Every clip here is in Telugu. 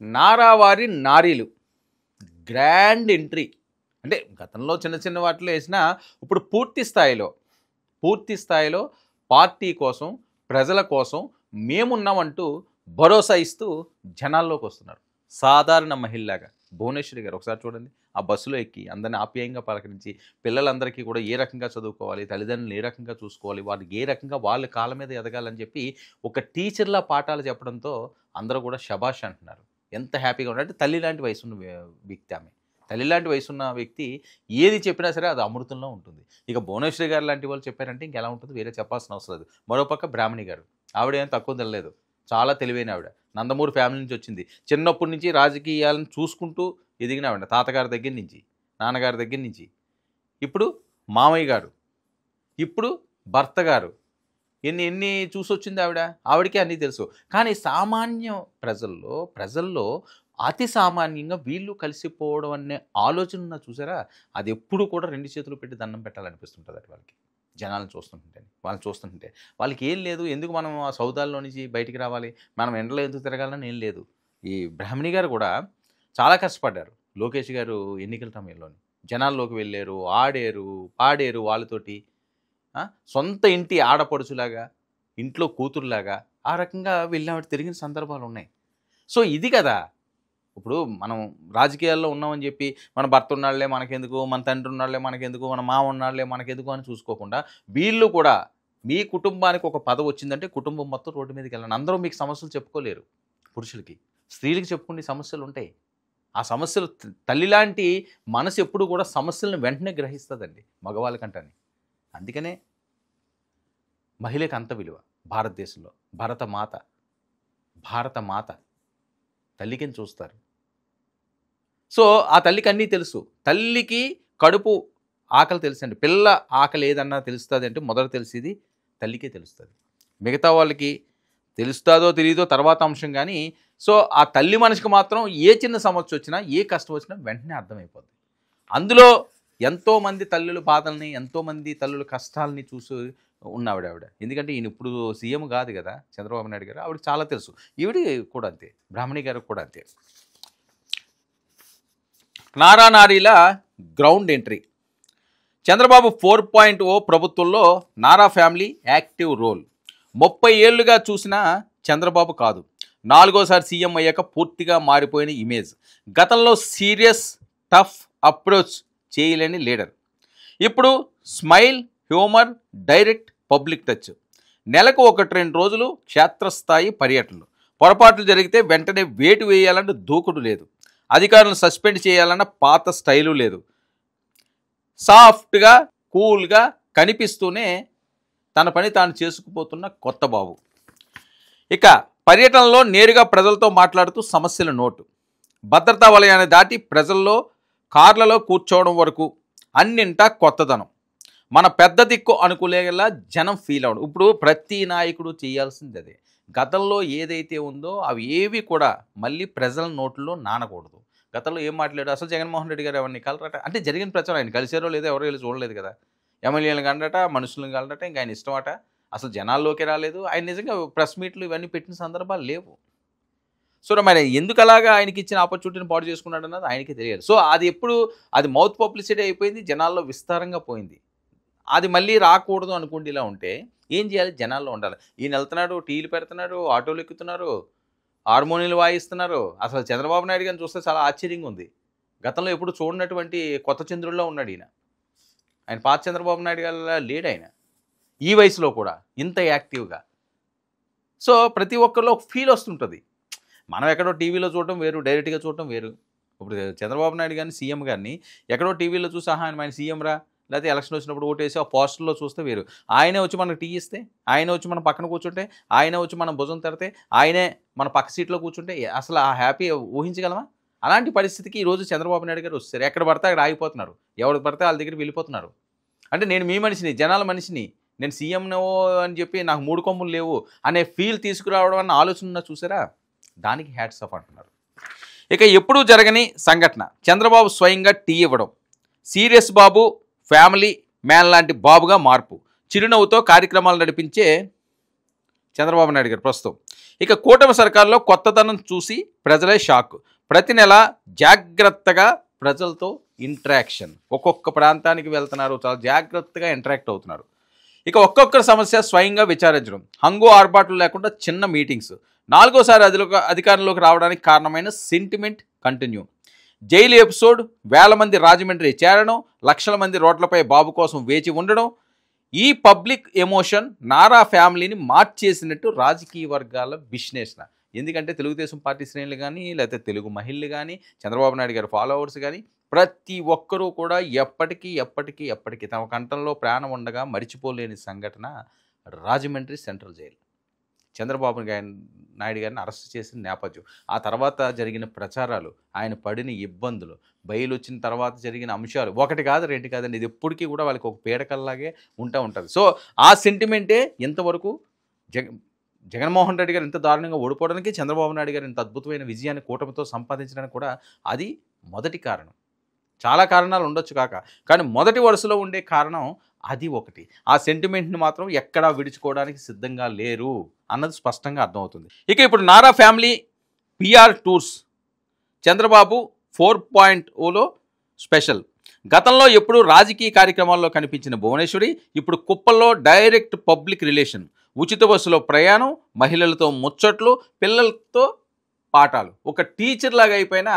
నారావారి నారీలు గ్రాండ్ ఎంట్రీ. అంటే గతంలో చిన్న చిన్న వాటిలో వేసినా ఇప్పుడు పూర్తి స్థాయిలో పార్టీ కోసం, ప్రజల కోసం మేమున్నామంటూ భరోసా ఇస్తూ జనాల్లోకి వస్తున్నారు. సాధారణ మహిళలాగా భువనేశ్వరి గారు ఒకసారి చూడండి, ఆ బస్సులో ఎక్కి అందరిని ఆప్యాయంగా పలకరించి పిల్లలందరికీ కూడా ఏ రకంగా చదువుకోవాలి, తల్లిదండ్రులు ఏ రకంగా చూసుకోవాలి, వాళ్ళకి ఏ రకంగా వాళ్ళ కాళ్ళ మీద ఎదగాలని చెప్పి ఒక టీచర్లా పాఠాలు చెప్పడంతో అందరూ కూడా శబాష్ అంటున్నారు. ఎంత హ్యాపీగా ఉన్నారు. అంటే తల్లి లాంటి వయసున్న వ్యక్తి ఆమె. తల్లి లాంటి వయసున్న వ్యక్తి ఏది చెప్పినా సరే అది అమృతంలో ఉంటుంది. ఇక భువనేశ్వరి గారు లాంటి వాళ్ళు చెప్పారంటే ఇంకెలా ఉంటుంది, వేరే చెప్పాల్సిన అవసరం లేదు. మరోపక్క బ్రాహ్మణి గారు, ఆవిడ ఏం తక్కువ తినలేదు, చాలా తెలివైన ఆవిడ. నందమూరి ఫ్యామిలీ నుంచి వచ్చింది. చిన్నప్పటి నుంచి రాజకీయాలను చూసుకుంటూ ఎదిగిన ఆవిడ. తాతగారి దగ్గర నుంచి, నాన్నగారి దగ్గర నుంచి, ఇప్పుడు మామయ్య గారు, ఇప్పుడు భర్త గారు, ఎన్ని చూసొచ్చింది ఆవిడ. ఆవిడకి అన్నీ తెలుసు. కానీ సామాన్య ప్రజల్లో అతి సామాన్యంగా వీళ్ళు కలిసిపోవడం అనే ఆలోచన చూసారా, అది ఎప్పుడు కూడా 2 చేతులు పెట్టి దండం పెట్టాలనిపిస్తుంటుంది అటు వాళ్ళకి. జనాలను చూస్తుంటే వాళ్ళకి ఏం లేదు, ఎందుకు మనం ఆ సౌదాల్లో నుంచి బయటికి రావాలి, మనం ఎండలో ఎందుకు తిరగాలని ఏం లేదు. ఈ బ్రాహ్మణి గారు కూడా చాలా కష్టపడ్డారు. లోకేష్ గారు ఎన్నికల సమయంలోని జనాల్లోకి వెళ్ళారు, ఆడారు, పాడారు వాళ్ళతోటి. సొంత ఇంటి ఆడపడుచులాగా, ఇంట్లో కూతురులాగా ఆ రకంగా వెళ్ళిన తిరిగిన సందర్భాలు ఉన్నాయి. సో ఇది కదా, ఇప్పుడు మనం రాజకీయాల్లో ఉన్నామని చెప్పి మన భర్త ఉన్నాళ్లే మనకెందుకు, మన తండ్రి ఉన్నాళ్లే మనకెందుకు, మన మామ ఉన్నాళ్లే మనకెందుకు అని చూసుకోకుండా వీళ్ళు కూడా మీ కుటుంబానికి ఒక పదవి వచ్చిందంటే కుటుంబం మొత్తం రోడ్డు మీదకి వెళ్ళండి. అందరూ మీకు సమస్యలు చెప్పుకోలేరు. పురుషులకి, స్త్రీలకి చెప్పుకునే సమస్యలు ఉంటాయి. ఆ సమస్యలు తల్లి లాంటి మనసు ఎప్పుడు కూడా సమస్యలను వెంటనే గ్రహిస్తుందండి మగవాళ్ళకంటని. అందుకనే మహిళకి అంత విలువ భారతదేశంలో. భారత మాత తల్లికి చూస్తారు. సో ఆ తల్లికి అన్నీ తెలుసు. తల్లికి కడుపు ఆకలి తెలుసండి. పిల్ల ఆకలి ఏదన్నా తెలుస్తుంది అంటే మొదట తెలిసేది తల్లికే తెలుస్తుంది. మిగతా వాళ్ళకి తెలుస్తుందో తెలియదో తర్వాత అంశం. కానీ సో ఆ తల్లి మనిషికి మాత్రం ఏ చిన్న సమస్య వచ్చినా, ఏ కష్టం వచ్చినా వెంటనే అర్థమైపోద్ది. అందులో ఎంతోమంది తల్లుల బాధల్ని, ఎంతోమంది తల్లుల కష్టాలని చూసి ఆవిడ. ఎందుకంటే ఈయన ఇప్పుడు సీఎం కాదు కదా చంద్రబాబు నాయుడు గారు, ఆవిడకి చాలా తెలుసు. ఈవిడ కూడా అంతే, బ్రాహ్మణి గారికి కూడా అంతే. నారీల గ్రౌండ్ ఎంట్రీ. చంద్రబాబు 4.0 ప్రభుత్వంలో నారా ఫ్యామిలీ యాక్టివ్ రోల్. 30 ఏళ్లుగా చూసిన చంద్రబాబు కాదు, 4వ సీఎం అయ్యాక పూర్తిగా మారిపోయిన ఇమేజ్. గతంలో సీరియస్ టఫ్ అప్రోచ్ చేయలేని లీడర్. ఇప్పుడు smile, humour, direct public touch. నెలకు 1-2 రోజులు క్షేత్రస్థాయి పర్యటనలు. పొరపాట్లు జరిగితే వెంటనే వేటు వేయాలంటే దూకుడు లేదు. అధికారులను సస్పెండ్ చేయాలన్న పాత స్టైలు లేదు. సాఫ్ట్గా, కూల్గా కనిపిస్తూనే తన పని తాను చేసుకుపోతున్న కొత్త బాబు. ఇక పర్యటనలో నేరుగా ప్రజలతో మాట్లాడుతూ సమస్యల నోటు. భద్రతా వలయాన్ని దాటి ప్రజల్లో కార్లలో కూర్చోవడం వరకు అన్నింటా కొత్తదనం. మన పెద్ద దిక్కు అనుకునేలా జనం ఫీల్ అవ్వడం. ఇప్పుడు ప్రతి నాయకుడు చేయాల్సింది అదే. గతంలో ఏదైతే ఉందో అవి ఏవి కూడా మళ్ళీ ప్రజల నోట్లో నానకూడదు. గతంలో ఏం మాట్లాడారు అసలు జగన్మోహన్ రెడ్డి గారు ఎవరిని కలరట అంటే జరిగిన ప్రచారం, ఆయన కలిసారో లేదో ఎవరో వెళ్ళి చూడలేదు కదా. ఎమ్మెల్యేలను కలరట, మనుషులను కలరట, ఇంకా ఆయన ఇష్టం అట. అసలు జనాల్లోకి రాలేదు. ఆయన నిజంగా ప్రెస్ మీట్లు ఇవన్నీ పెట్టిన సందర్భాలు లేవు. సో మరి ఎందుకు అలాగా ఆయనకి ఇచ్చిన ఆపర్చునిటీని పాడు చేసుకున్నాడు అన్నది ఆయనకి తెలియదు. సో అది మౌత్ పబ్లిసిటీ అయిపోయింది, జనాల్లో విస్తారంగా పోయింది. అది మళ్ళీ రాకూడదు అనుకుంటే ఇలా ఉంటే ఏం చేయాలి, జనాల్లో ఉండాలి. ఈయన వెళ్తున్నాడు, టీలు పెడుతున్నాడు, ఆటోలు ఎక్కుతున్నారు, హార్మోనియలు వాయిస్తున్నారు. అసలు చంద్రబాబు నాయుడు గారిని చూస్తే చాలా ఆశ్చర్యంగా ఉంది. గతంలో ఎప్పుడు చూడనటువంటి కొత్త చంద్రుల్లో ఉన్నాడు ఈయన. ఆయన పాత చంద్రబాబు నాయుడు గారి లేడు ఆయన ఈ వయసులో కూడా ఇంత యాక్టివ్గా. సో ప్రతి ఒక్కరిలో ఒక ఫీల్ వస్తుంటుంది. మనం ఎక్కడో టీవీలో చూడటం వేరు, డైరెక్ట్గా చూడటం వేరు. ఇప్పుడు చంద్రబాబు నాయుడు గారిని, సీఎం గారిని ఎక్కడో టీవీలో చూసి ఆయన సీఎం రా, లేకపోతే ఎలక్షన్ వచ్చినప్పుడు ఓటేసి ఆ పోస్టర్లో చూస్తే వేరు. ఆయనే వచ్చి మనకు టీ ఇస్తే, ఆయనే వచ్చి మన పక్కన కూర్చుంటే, ఆయనే వచ్చి మనం భుజం తడితే, ఆయనే మన పక్క సీట్లో కూర్చుంటే అసలు ఆ హ్యాపీ ఊహించగలమా? అలాంటి పరిస్థితికి ఈరోజు చంద్రబాబు నాయుడు గారు వస్తారు. ఎక్కడ పడితే అక్కడ ఆగిపోతున్నారు, ఎవరు పడితే వాళ్ళ దగ్గరికి వెళ్ళిపోతున్నారు. అంటే నేను మీ మనిషిని, జనాల మనిషిని, నేను సీఎంనో అని చెప్పి నాకు 3 కొమ్ములు లేవు అనే ఫీల్ తీసుకురావడం అన్న ఆలోచన చూసారా, దానికి హ్యాట్స్ ఆఫ్ అంటున్నారు. ఇక ఎప్పుడూ జరగని సంఘటన, చంద్రబాబు స్వయంగా టీ ఇవ్వడం. సీరియస్ బాబు ఫ్యామిలీ మ్యాన్ లాంటి బాబుగా మార్పు. చిరునవ్వుతో కార్యక్రమాలు నడిపించే చంద్రబాబు నాయుడు గారు ప్రస్తుతం. ఇక కూటమి సర్కారులో కొత్తదనం చూసి ప్రజలే షాక్. ప్రతి నెల జాగ్రత్తగా ప్రజలతో ఇంటరాక్షన్, ఒక్కొక్క ప్రాంతానికి వెళ్తున్నారు, చాలా జాగ్రత్తగా ఇంటరాక్ట్ అవుతున్నారు. ఇక ఒక్కొక్కరి సమస్య స్వయంగా విచారించడం, హంగు ఆర్భాట్లు లేకుండా చిన్న మీటింగ్స్. 4వ సారి అధికారంలోకి రావడానికి కారణమైన సెంటిమెంట్ కంటిన్యూ. జైలు ఎపిసోడ్, వేల మంది రాజమండ్రి చేరడం, లక్షల మంది రోడ్లపై బాబు కోసం వేచి ఉండడం. ఈ పబ్లిక్ ఎమోషన్ నారా ఫ్యామిలీని మార్చేసినట్టు రాజకీయ వర్గాల విశ్లేషణ. ఎందుకంటే తెలుగుదేశం పార్టీ శ్రేణులు కానీ, లేకపోతే తెలుగు మహిళలు కానీ, చంద్రబాబు నాయుడు గారి ఫాలోవర్స్ కానీ, ప్రతి ఒక్కరూ కూడా ఎప్పటికీ తమ కంఠంలో ప్రాణం ఉండగా మరిచిపోలేని సంఘటన రాజమండ్రి సెంట్రల్ జైలు. చంద్రబాబు నాయుడు గారిని అరెస్ట్ చేసిన నేపథ్యం, ఆ తర్వాత జరిగిన ప్రచారాలు, ఆయన పడిన ఇబ్బందులు, బయలు వచ్చిన తర్వాత జరిగిన అంశాలు, ఒకటి కాదు రెండు కాదండి, ఇది ఎప్పటికీ కూడా వాళ్ళకి ఒక పీడకల్లాగే ఉంటుంది. సో ఆ సెంటిమెంటే ఇంతవరకు జగన్మోహన్ రెడ్డి గారు ఇంత దారుణంగా ఓడిపోవడానికి, చంద్రబాబు నాయుడు గారు ఇంత అద్భుతమైన విజయాన్ని కూటమితో సంపాదించడానికి కూడా అది మొదటి కారణం. చాలా కారణాలు ఉండొచ్చు కానీ మొదటి వరుసలో ఉండే కారణం అది ఒకటి. ఆ సెంటిమెంట్ని మాత్రం ఎక్కడా విడుచుకోవడానికి సిద్ధంగా లేరు అన్నది స్పష్టంగా అర్థమవుతుంది. ఇక ఇప్పుడు Nara family PR tours, Chandrababu 4.0లో స్పెషల్. గతంలో ఎప్పుడు రాజకీయ కార్యక్రమాల్లో కనిపించిన భువనేశ్వరి ఇప్పుడు కుప్పల్లో డైరెక్ట్ పబ్లిక్ రిలేషన్, ఉచిత బస్సులో ప్రయాణం, మహిళలతో ముచ్చట్లు, పిల్లలతో పాఠాలు. ఒక టీచర్ లాగా అయిపోయిన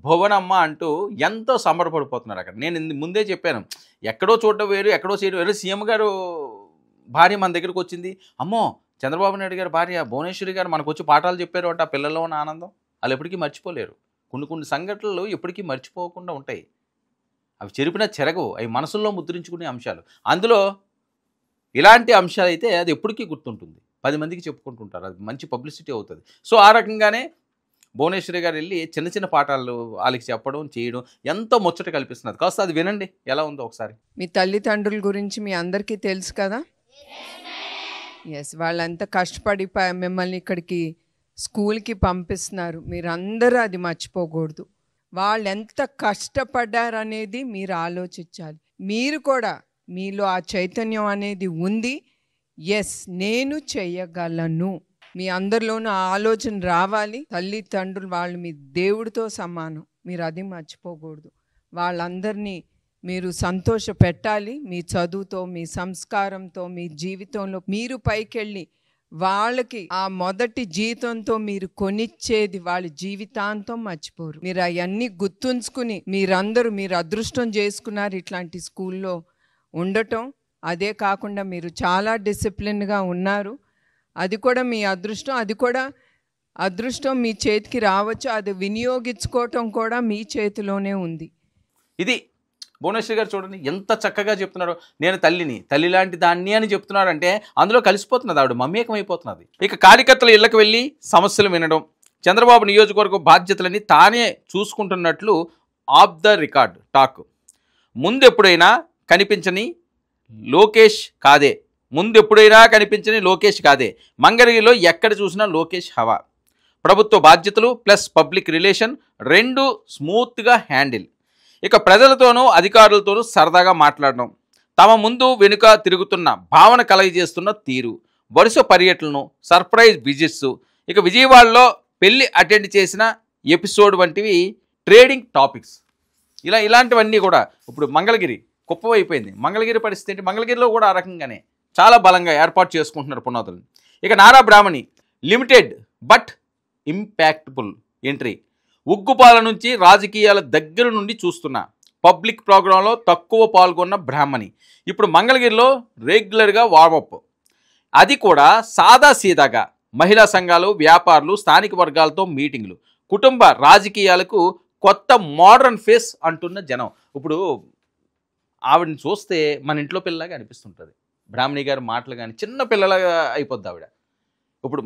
భువనమ్మ అంటూ ఎంతో సంబరపడిపోతున్నారు అక్కడ. నేను ముందే చెప్పాను, ఎక్కడో చూడడం వేరు, ఎక్కడో చేయడం వేరు. సీఎం గారు భార్య మన దగ్గరకు వచ్చింది, అమ్మో చంద్రబాబు నాయుడు గారి భార్య భువనేశ్వరి గారు మనకు వచ్చి పాఠాలు చెప్పారు అంటే ఆ పిల్లల్లో ఉన్న ఆనందం వాళ్ళు ఎప్పటికీ మర్చిపోలేరు. కొన్ని సంఘటనలు ఎప్పటికీ మర్చిపోకుండా ఉంటాయి. అవి చెరిపినా చెరగవు, అవి మనసుల్లో ముద్రించుకునే అంశాలు. అందులో ఇలాంటి అంశాలు అయితే అది ఎప్పటికీ గుర్తుంటుంది, 10 మందికి చెప్పుకుంటుంటారు, అది మంచి పబ్లిసిటీ అవుతుంది. సో ఆ రకంగానే భువనేశ్వరి గారు వెళ్ళి చిన్న పాఠాలు వాళ్ళకి చెప్పడం చేయడం ఎంతో ముచ్చట కల్పిస్తున్నది. కాస్త అది వినండి ఎలా ఉందో ఒకసారి. మీ తల్లిదండ్రుల గురించి మీ అందరికీ తెలుసు కదా. ఎస్, వాళ్ళంతా కష్టపడి మిమ్మల్ని ఇక్కడికి స్కూల్కి పంపిస్తున్నారు. మీరందరూ అది మర్చిపోకూడదు. వాళ్ళు ఎంత కష్టపడ్డారనేది మీరు ఆలోచించాలి. మీరు కూడా మీలో ఆ చైతన్యం అనేది ఉంది. ఎస్, నేను చెయ్యగలను, మీ అందరిలోనూ ఆ ఆలోచన రావాలి. తల్లిదండ్రులు వాళ్ళు మీ దేవుడితో సమానం, మీరు అది మర్చిపోకూడదు. వాళ్ళందరినీ మీరు సంతోష పెట్టాలి. మీ చదువుతో, మీ సంస్కారంతో, మీ జీవితంలో మీరు పైకెళ్ళి వాళ్ళకి ఆ మొదటి జీతంతో మీరు కొనిచ్చేది వాళ్ళ జీవితాంతం మర్చిపోరు. మీరు అవన్నీ గుర్తుంచుకుని మీరు అదృష్టం చేసుకున్నారు ఇట్లాంటి స్కూల్లో ఉండటం. అదే కాకుండా మీరు చాలా డిసిప్లిన్గా ఉన్నారు, అది కూడా మీ అదృష్టం. అది కూడా అదృష్టం మీ చేతికి రావచ్చు, అది వినియోగించుకోవటం కూడా మీ చేతిలోనే ఉంది. ఇది భువనేశ్వరి గారు చూడండి ఎంత చక్కగా చెప్తున్నారు. నేను తల్లి లాంటి దాన్ని అని చెప్తున్నారంటే అందులో కలిసిపోతున్నది, ఆవిడ మమేకమైపోతున్నది. ఇక కార్యకర్తల ఇళ్లకు వెళ్ళి సమస్యలు వినడం, చంద్రబాబు నియోజకవర్గ బాధ్యతలని తానే చూసుకుంటున్నట్లు ఆఫ్ ద రికార్డ్ టాక్. ముందెప్పుడైనా కనిపించని లోకేష్ కాదే, మంగళగిరిలో ఎక్కడ చూసినా లోకేష్ హవా. ప్రభుత్వ బాధ్యతలు ప్లస్ పబ్లిక్ రిలేషన్ రెండు స్మూత్గా హ్యాండిల్. ఇక ప్రజలతోనూ అధికారులతోనూ సరదాగా మాట్లాడడం, తమ ముందు వెనుక తిరుగుతున్న భావన కలగజేస్తున్న తీరు, వరుస పర్యటనలు, సర్ప్రైజ్ విజిట్స్, ఇక విజయవాడలో పెళ్లి అటెండ్ చేసిన ఎపిసోడ్ వంటివి ట్రేడింగ్ టాపిక్స్. ఇలాంటివన్నీ కూడా ఇప్పుడు మంగళగిరి కుప్పం అయిపోయింది. మంగళగిరి పరిస్థితి ఏంటి? మంగళగిరిలో కూడా ఆ రకంగానే చాలా బలంగా ఏర్పాటు చేసుకుంటున్నారు పునాదులు. ఇక నారా బ్రాహ్మణి లిమిటెడ్ బట్ ఇంపాక్ట్ఫుల్ ఎంట్రీ. ఉగ్గుపాల నుంచి రాజకీయాల దగ్గర నుండి చూస్తున్న పబ్లిక్ ప్రోగ్రాంలో తక్కువ పాల్గొన్న బ్రాహ్మణి ఇప్పుడు మంగళగిరిలో రెగ్యులర్గా వార్మప్, అది కూడా సాదాసీదాగా. మహిళా సంఘాలు, వ్యాపారులు, స్థానిక వర్గాలతో మీటింగ్లు, కుటుంబ రాజకీయాలకు కొత్త మోడర్న్ ఫేస్ అంటున్న జనం. ఇప్పుడు ఆవిడని చూస్తే మన ఇంట్లో పిల్లలాగా అనిపిస్తుంటుంది. బ్రాహ్మణి గారి మాటలు కానీ చిన్న పిల్లలాగా అయిపోద్ది ఆవిడ. ఇప్పుడు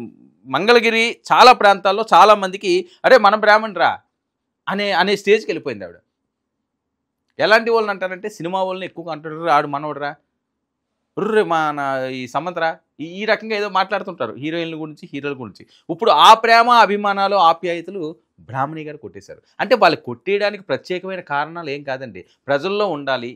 మంగళగిరి చాలా ప్రాంతాల్లో చాలామందికి అరే మనం బ్రాహ్మణరా అనే స్టేజ్కి వెళ్ళిపోయింది ఆవిడ. ఎలాంటి వాళ్ళని అంటారంటే సినిమా వాళ్ళని ఎక్కువగా అంటారు, ఆడు మనవడరా, రుర్రే మన ఈ సమంతరా, ఈ రకంగా ఏదో మాట్లాడుతుంటారు హీరోయిన్ల గురించి, హీరోల గురించి. ఇప్పుడు ఆ ప్రేమ, అభిమానాలు, ఆప్యాయతలు బ్రాహ్మణి గారు కొట్టేశారు. అంటే వాళ్ళు కొట్టేయడానికి ప్రత్యేకమైన కారణాలు ఏం కాదండి, ప్రజల్లో ఉండాలి,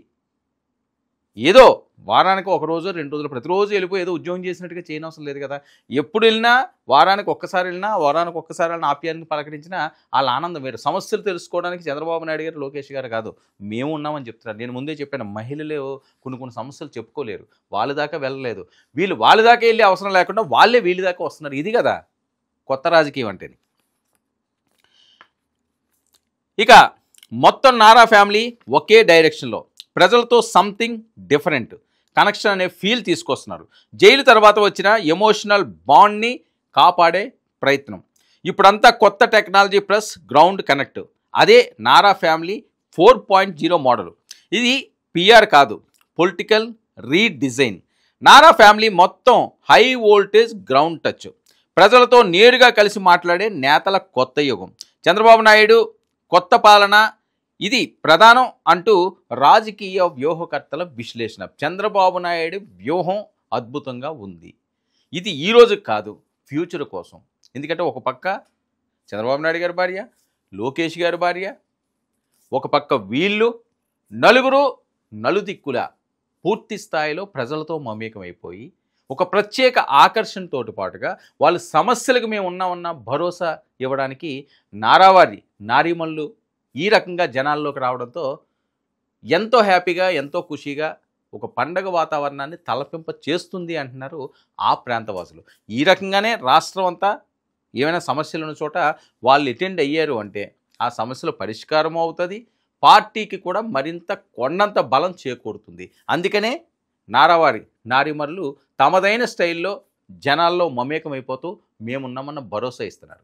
ఏదో వారానికి ఒక రోజు 2 రోజులు ప్రతిరోజు వెళ్ళిపోయి ఏదో ఉద్యోగం చేసినట్టుగా చేయనవసరం లేదు కదా. ఎప్పుడు వెళ్ళినా వారానికి ఒక్కసారి వెళ్ళినా వారానికి ఒక్కసారి వెళ్ళినా ఆప్యాయాన్ని పలకరించినా వాళ్ళ ఆనందం వేరు. సమస్యలు తెలుసుకోవడానికి చంద్రబాబు నాయుడు గారు లోకేష్ గారు కాదు, మేము ఉన్నామని చెప్తున్నారు. నేను ముందే చెప్పాను, మహిళలు కొన్ని సమస్యలు చెప్పుకోలేరు, వాళ్ళ దాకా వెళ్ళలేదు. వీళ్ళు వాళ్ళ దాకా వెళ్ళే అవసరం లేకుండా వాళ్ళే వీళ్ళ దాకా వస్తున్నారు. ఇది కదా కొత్త రాజకీయం అంటేని. ఇక మొత్తం నారా ఫ్యామిలీ ఒకే డైరెక్షన్లో ప్రజలతో సంథింగ్ డిఫరెంట్ కనెక్షన్ అనే ఫీల్ తీసుకొస్తున్నారు. జైలు తర్వాత వచ్చిన ఎమోషనల్ బాండ్ని కాపాడే ప్రయత్నం. ఇప్పుడంతా కొత్త టెక్నాలజీ ప్లస్ గ్రౌండ్ కనెక్ట్. అదే నారా ఫ్యామిలీ 4.0 మోడల్. ఇది పిఆర్ కాదు, పొలిటికల్ రీడిజైన్. నారా ఫ్యామిలీ మొత్తం హై వోల్టేజ్ గ్రౌండ్ టచ్. ప్రజలతో నేరుగా కలిసి మాట్లాడే నేతల కొత్త యుగం. చంద్రబాబు నాయుడు కొత్త పాలన ఇది ప్రధానం అంటూ రాజకీయ వ్యూహకర్తల విశ్లేషణ. చంద్రబాబు నాయుడు వ్యూహం అద్భుతంగా ఉంది. ఇది ఈరోజు కాదు, ఫ్యూచర్ కోసం. ఎందుకంటే ఒక పక్క చంద్రబాబు నాయుడు గారి భార్య, లోకేష్ గారి భార్య, ఒక పక్క వీళ్ళు నలుగురు నలుదిక్కుల పూర్తి స్థాయిలో ప్రజలతో మమేకమైపోయి ఒక ప్రత్యేక ఆకర్షణతో పాటుగా వాళ్ళ సమస్యలకు మేము ఉన్నామన్న భరోసా ఇవ్వడానికి నారావారి నారీమణులు ఈ రకంగా జనాల్లోకి రావడంతో ఎంతో హ్యాపీగా, ఎంతో ఖుషీగా ఒక పండగ వాతావరణాన్ని తలపింప చేస్తుంది అంటున్నారు ఆ ప్రాంతవాసులు. ఈ రకంగానే రాష్ట్రం అంతా ఏమైనా సమస్యలు ఉన్న చోట వాళ్ళు అటెండ్ అయ్యారు అంటే ఆ సమస్యల పరిష్కారం అవుతుంది, పార్టీకి కూడా మరింత కొండంత బలం చేకూరుతుంది. అందుకనే నారావారి నారీమణులు తమదైన స్టైల్లో జనాల్లో మమేకమైపోతూ మేమున్నామన్న భరోసా ఇస్తున్నారు.